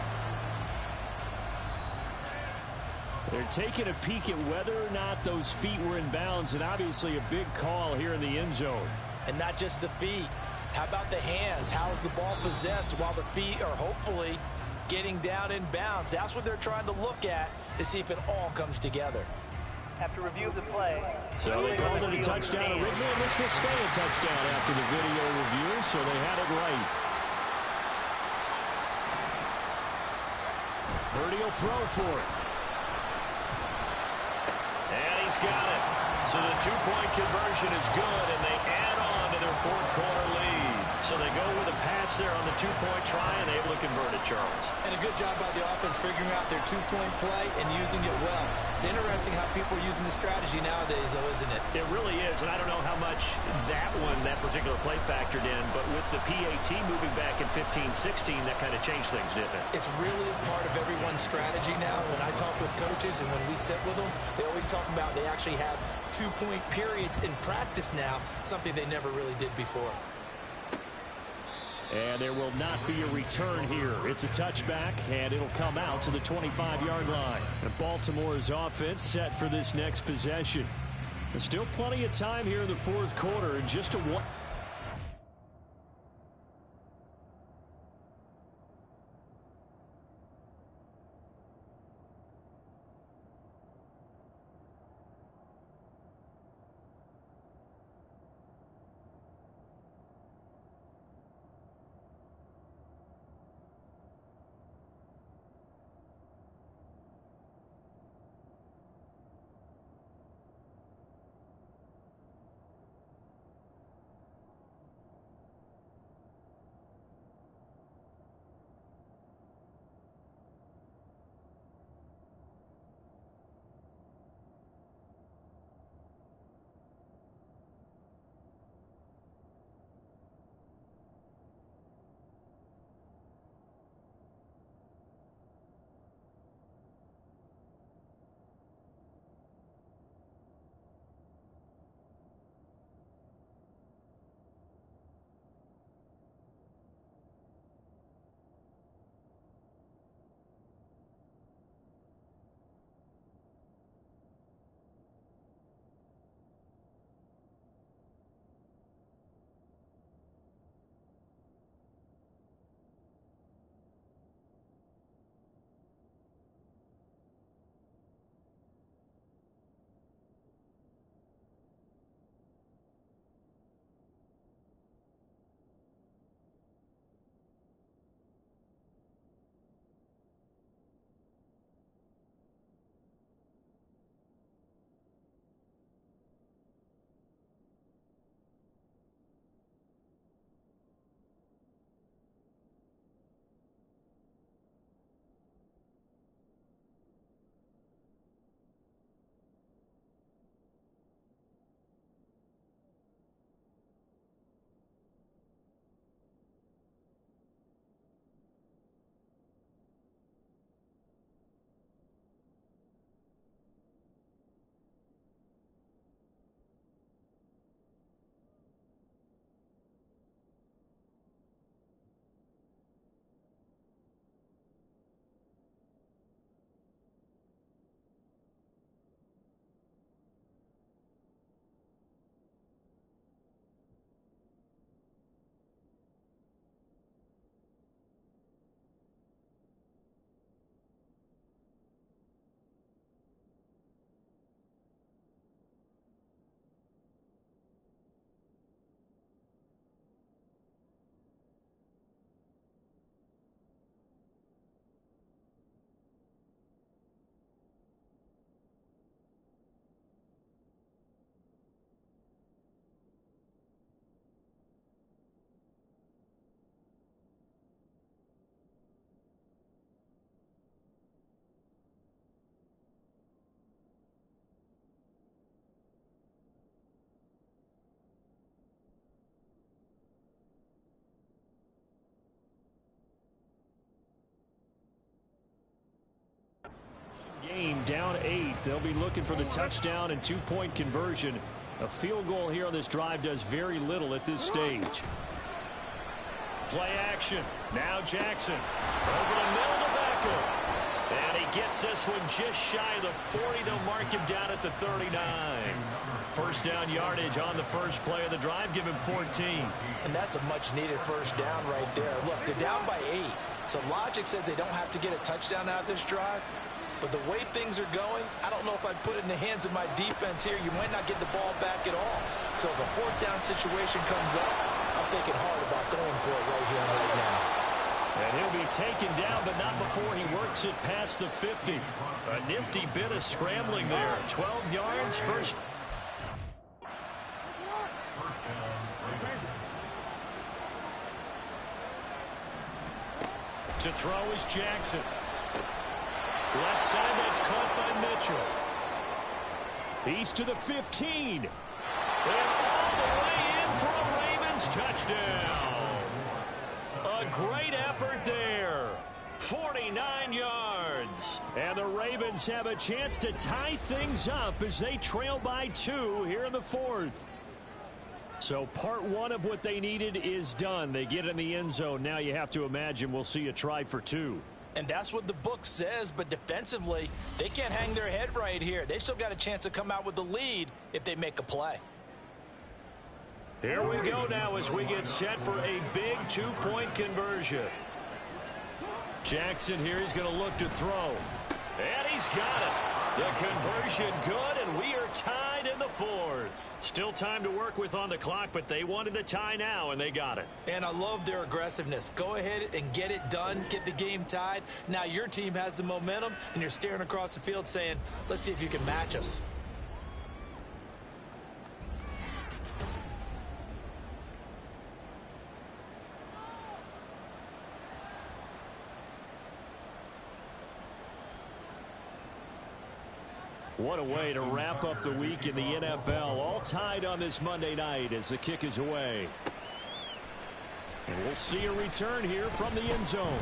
They're taking a peek at whether or not those feet were in bounds, and obviously a big call here in the end zone. And not just the feet. How about the hands? How is the ball possessed while the feet are hopefully getting down in bounds? That's what they're trying to look at to see if it all comes together. After review of the play. So they called it a touchdown originally, and this will stay a touchdown after the video review, so they had it right. Purdy will throw for it. And he's got it. So the two-point conversion is good, and they add on to their fourth-quarter lead. So they go with a pass there on the two-point try and able to convert it, Charles. And a good job by the offense figuring out their two-point play and using it well. It's interesting how people are using the strategy nowadays, though, isn't it? It really is, and I don't know how much that particular play factored in, but with the PAT moving back in 15-16, that kind of changed things, didn't it? It's really a part of everyone's strategy now. When I talk with coaches and when we sit with them, they always talk about they actually have two-point periods in practice now, something they never really did before. And there will not be a return here. It's a touchback, and it'll come out to the 25-yard line. And Baltimore's offense set for this next possession. There's still plenty of time here in the fourth quarter, and just a one. They'll be looking for the touchdown and two-point conversion. A field goal here on this drive does very little at this stage. Play action. Now Jackson. Over the middle to Beckham. And he gets this one just shy of the 40. They'll mark him down at the 39. First down yardage on the first play of the drive. Give him 14. And that's a much-needed first down right there. Look, they're down by 8. So logic says they don't have to get a touchdown out of this drive. But the way things are going, I don't know if I'd put it in the hands of my defense here. You might not get the ball back at all. So if a fourth down situation comes up, I'm thinking hard about going for it right here and right now. And he'll be taken down, but not before he works it past the 50. A nifty bit of scrambling there. 12 yards, first. To throw is Jackson. Left side, that's caught by Mitchell. He's to the 15. And all the way in for a Ravens touchdown. A great effort there. 49 yards. And the Ravens have a chance to tie things up as they trail by 2 here in the fourth. So part one of what they needed is done. They get in the end zone. Now you have to imagine we'll see a try for 2. And that's what the book says, but defensively, they can't hang their head right here. They've still got a chance to come out with the lead if they make a play. Here we go now as we get set for a big two-point conversion. Jackson here is going to look to throw. And he's got it. The conversion good, and we are tied in the fourth. Still time to work with on the clock, but they wanted the tie now, and they got it. And I love their aggressiveness. Go ahead and get it done, get the game tied. Now your team has the momentum, and you're staring across the field saying, let's see if you can match us. What a way to wrap up the week in the NFL. All tied on this Monday night as the kick is away. And we'll see a return here from the end zone.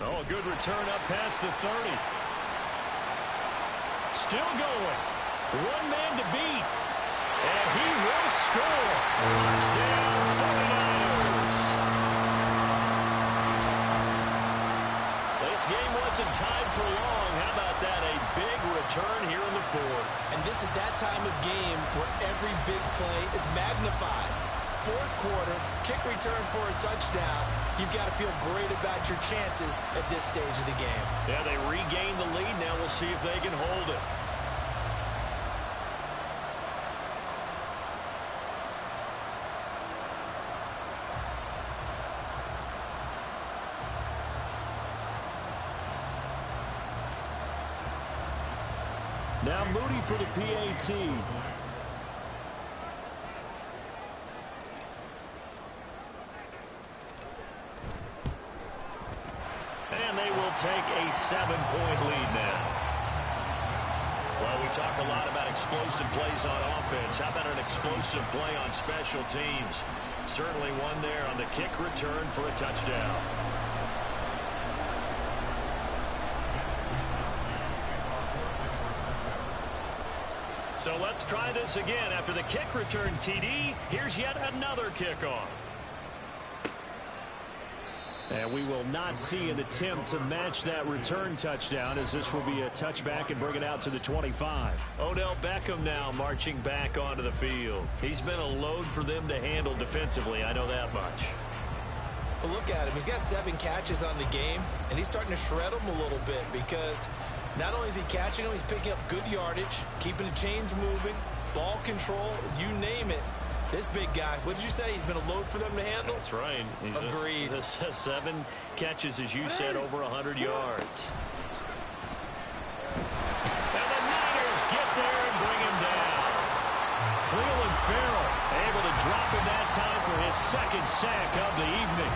Oh, a good return up past the 30. Still going. One man to beat. And he will score. Touchdown, 49ers. This game wasn't tied for long. How about that? A big return here in the fourth. And this is that time of game where every big play is magnified. Fourth quarter, kick return for a touchdown. You've got to feel great about your chances at this stage of the game. Yeah, they regained the lead. Now we'll see if they can hold it. Now Moody for the PAT. And they will take a 7-point lead now. Well, we talk a lot about explosive plays on offense. How about an explosive play on special teams? Certainly one there on the kick return for a touchdown. So let's try this again. After the kick return TD, here's yet another kickoff. And we will not see an attempt to match that return touchdown, as this will be a touchback and bring it out to the 25. Odell Beckham now marching back onto the field. He's been a load for them to handle defensively, I know that much. But look at him. He's got 7 catches on the game, and he's starting to shred them a little bit because not only is he catching them, he's picking up good yardage, keeping the chains moving, ball control, you name it. This big guy, what did you say? He's been a load for them to handle? That's right. Agreed. 7 catches, as you said, over 100 yards. And the Niners get there and bring him down. Cleveland Farrell able to drop him that time for his second sack of the evening.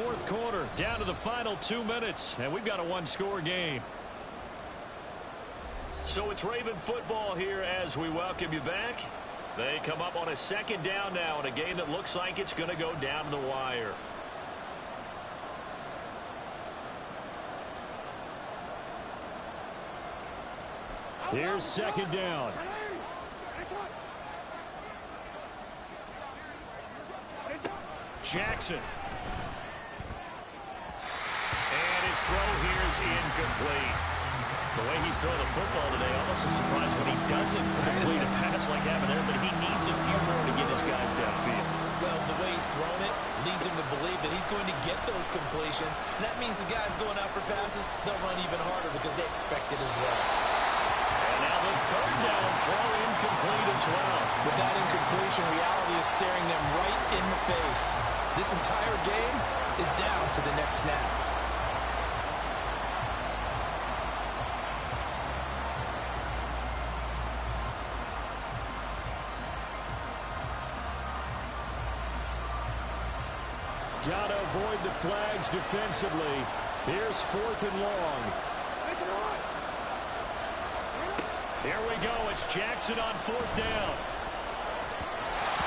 fourth quarter, down to the final 2 minutes, and we've got a one-score game. So it's Raven football here as we welcome you back. They come up on a second down now in a game that looks like it's going to go down to the wire. Here's second down. Jackson. And his throw here is incomplete. The way he's throwing the football today, almost a surprise when he doesn't complete a pass like having there, but he needs a few more to get his guys downfield. Well, the way he's thrown it leads him to believe that he's going to get those completions. And that means the guys going out for passes, they'll run even harder because they expect it as well. And now the third down throw incomplete as well. With that incompletion, reality is staring them right in the face. This entire game is down to the next snap. Got to avoid the flags defensively. Here's fourth and long. Here we go. It's Jackson on fourth down.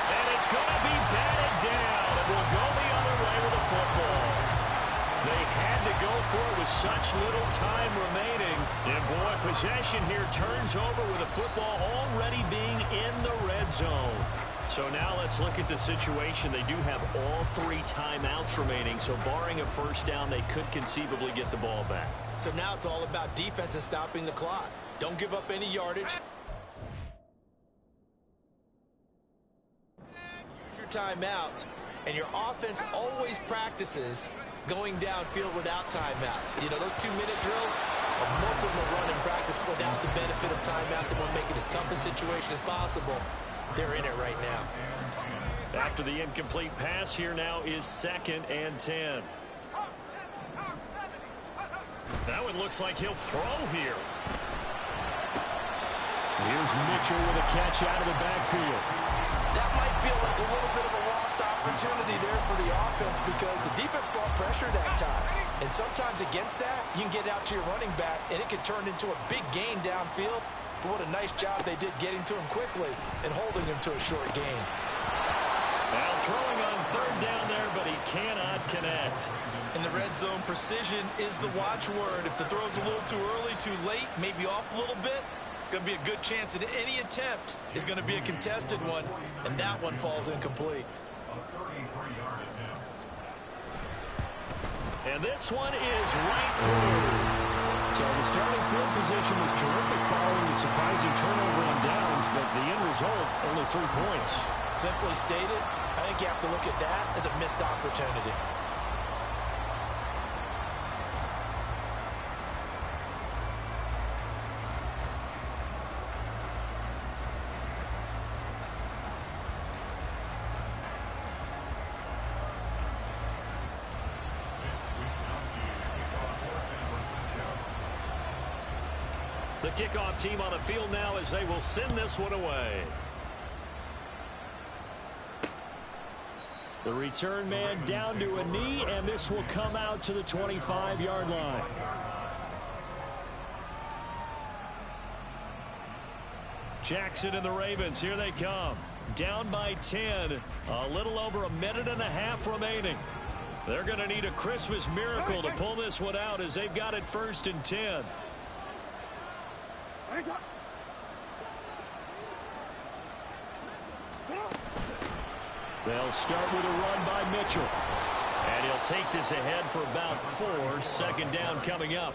And it's going to be batted down. And we'll go the other way with the football. They had to go for it with such little time remaining. And boy, possession here turns over with the football already being in the red zone. So now let's look at the situation. They do have all 3 timeouts remaining, so barring a first down, they could conceivably get the ball back. So now it's all about defense and stopping the clock. Don't give up any yardage. Use your timeouts, and your offense always practices going downfield without timeouts. You know, those 2-minute drills, most of them are run in practice without the benefit of timeouts and want to make it as tough a situation as possible. They're in it right now. After the incomplete pass, here now is 2nd and 10. That one looks like he'll throw here. Here's Mitchell with a catch out of the backfield. That might feel like a little bit of a lost opportunity there for the offense because the defense brought pressure that time. And sometimes against that, you can get out to your running back, and it can turn into a big gain downfield. But what a nice job they did getting to him quickly and holding him to a short gain. Now throwing on third down there, but he cannot connect. In the red zone, precision is the watchword. If the throw's a little too early, too late, maybe off a little bit, going to be a good chance that any attempt is going to be a contested one, and that one falls incomplete. And this one is right through. So the starting field position was terrific following the surprising turnover on downs, but the end result, only 3 points. Simply stated, I think you have to look at that as a missed opportunity. The kickoff team on the field now as they will send this one away. The return man down to a knee, and this will come out to the 25-yard line. Jackson and the Ravens, here they come. Down by 10, a little over a minute and a half remaining. They're going to need a Christmas miracle to pull this one out as they've got it 1st and 10. They'll start with a run by Mitchell. And he'll take this ahead for about 4. 2nd down coming up.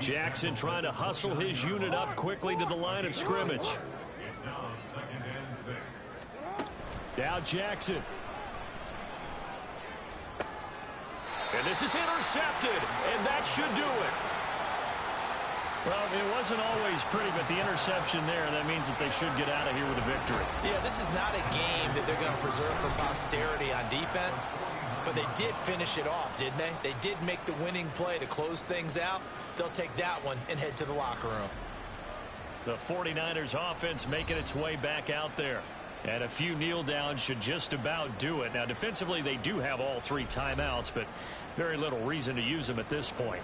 Jackson trying to hustle his unit up quickly to the line of scrimmage. It's now 2nd and 6. Now Jackson. And this is intercepted, and that should do it. Well, it wasn't always pretty, but the interception there, that means that they should get out of here with a victory. Yeah, this is not a game that they're going to preserve for posterity on defense, but they did finish it off, didn't they? They did make the winning play to close things out. They'll take that one and head to the locker room. The 49ers offense making its way back out there. And a few kneel downs should just about do it. Now, defensively, they do have all 3 timeouts, but very little reason to use them at this point.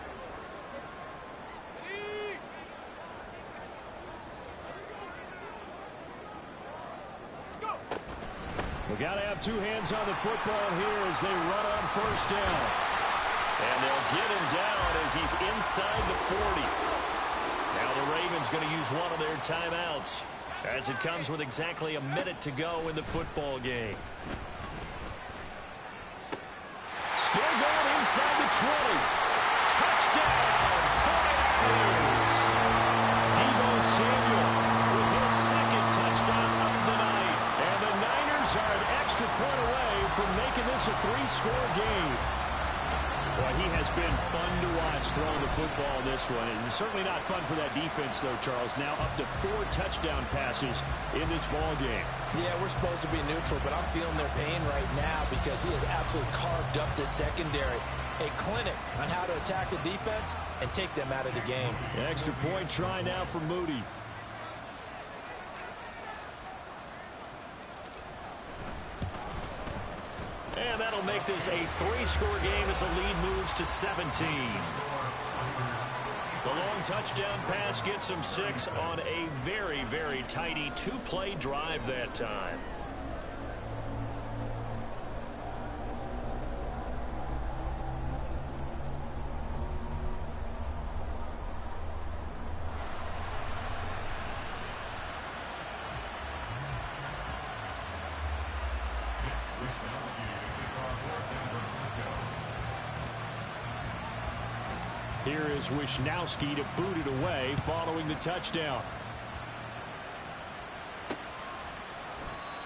We got to have 2 hands on the football here as they run on first down. And they'll get him down as he's inside the 40. Now the Ravens going to use one of their timeouts as it comes with exactly a minute to go in the football game. Still going inside the 20. Touchdown, 49ers. Deebo Samuel with his second touchdown of the night. And the Niners are an extra point away from making this a 3-score game. Boy, he has been fun to watch throwing the football in this one. And certainly not fun for that defense, though, Charles. Now up to 4 touchdown passes in this ball game. Yeah, we're supposed to be neutral, but I'm feeling their pain right now because he has absolutely carved up this secondary. A clinic on how to attack the defense and take them out of the game. Extra point try now for Moody. And that'll make this a 3-score game as the lead moves to 17. The long touchdown pass gets them 6 on a very, very tidy 2-play drive that time. Here is Wishnowski to boot it away following the touchdown.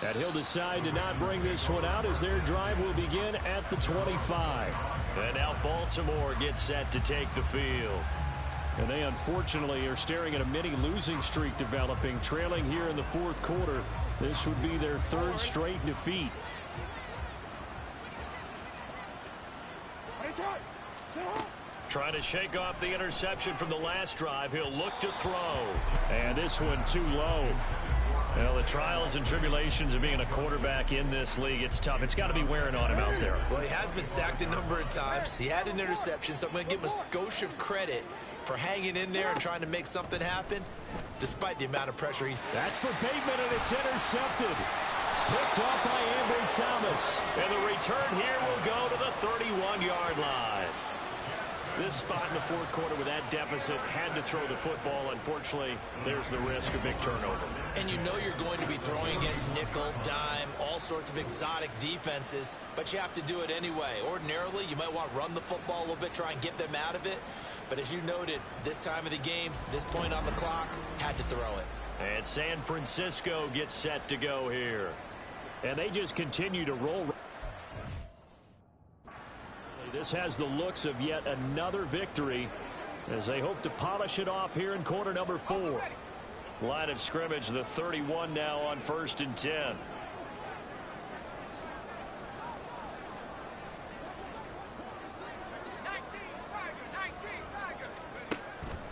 And he'll decide to not bring this one out as their drive will begin at the 25. And now Baltimore gets set to take the field. And they unfortunately are staring at a mini losing streak developing, trailing here in the 4th quarter. This would be their 3rd straight defeat. Trying to shake off the interception from the last drive. He'll look to throw. And this one too low. Well, the trials and tribulations of being a quarterback in this league, it's tough. It's got to be wearing on him out there. Well, he has been sacked a number of times. He had an interception, so I'm going to give him a skosh of credit for hanging in there and trying to make something happen, despite the amount of pressure he's... That's for Bateman, and it's intercepted. Picked off by Ambry Thomas. And the return here will go to the 31-yard line. This spot in the 4th quarter with that deficit, had to throw the football. Unfortunately, there's the risk of big turnover. And you know you're going to be throwing against nickel, dime, all sorts of exotic defenses, but you have to do it anyway. Ordinarily, you might want to run the football a little bit, try and get them out of it. But as you noted, this time of the game, this point on the clock, had to throw it. And San Francisco gets set to go here. And they just continue to roll. This has the looks of yet another victory as they hope to polish it off here in quarter number 4. Line of scrimmage, the 31 now on 1st and 10.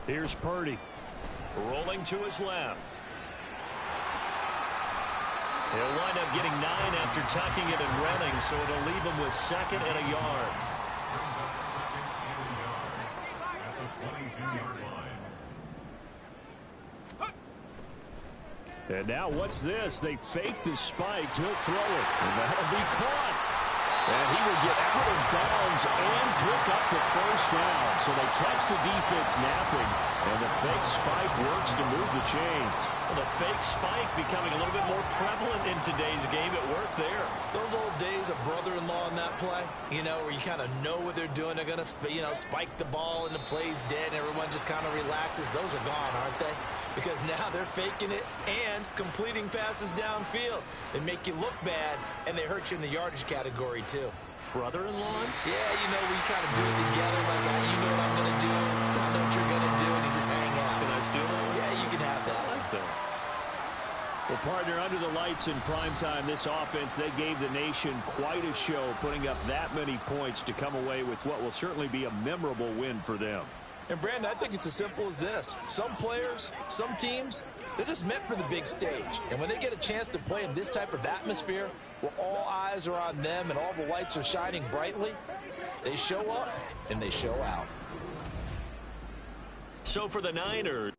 Here's Purdy. Rolling to his left. He'll wind up getting 9 after tucking it and running, so it'll leave him with 2nd and a yard. And now what's this? They fake the spike. He'll throw it. And that'll be caught. And he will get out of bounds and pick up the 1st down. So they catch the defense napping. And the fake spike works to move the chains. Well, the fake spike becoming a little bit more prevalent in today's game. It worked there. Those old days of brother-in-law in that play, you know, where you kind of know what they're doing. They're going to, you know, spike the ball and the play's dead and everyone just kind of relaxes. Those are gone, aren't they? Because now they're faking it and completing passes downfield. They make you look bad, and they hurt you in the yardage category, too. Brother-in-law? Yeah, you know, we kind of do it together. Like, you know what I'm going to do. I know what you're going to do, and you just hang out. Can I steal that? Yeah, you can have that. I like that. Well, partner, under the lights in primetime, this offense, they gave the nation quite a show, putting up that many points to come away with what will certainly be a memorable win for them. And, Brandon, I think it's as simple as this. Some players, some teams, they're just meant for the big stage. And when they get a chance to play in this type of atmosphere where all eyes are on them and all the lights are shining brightly, they show up and they show out. So for the Niners,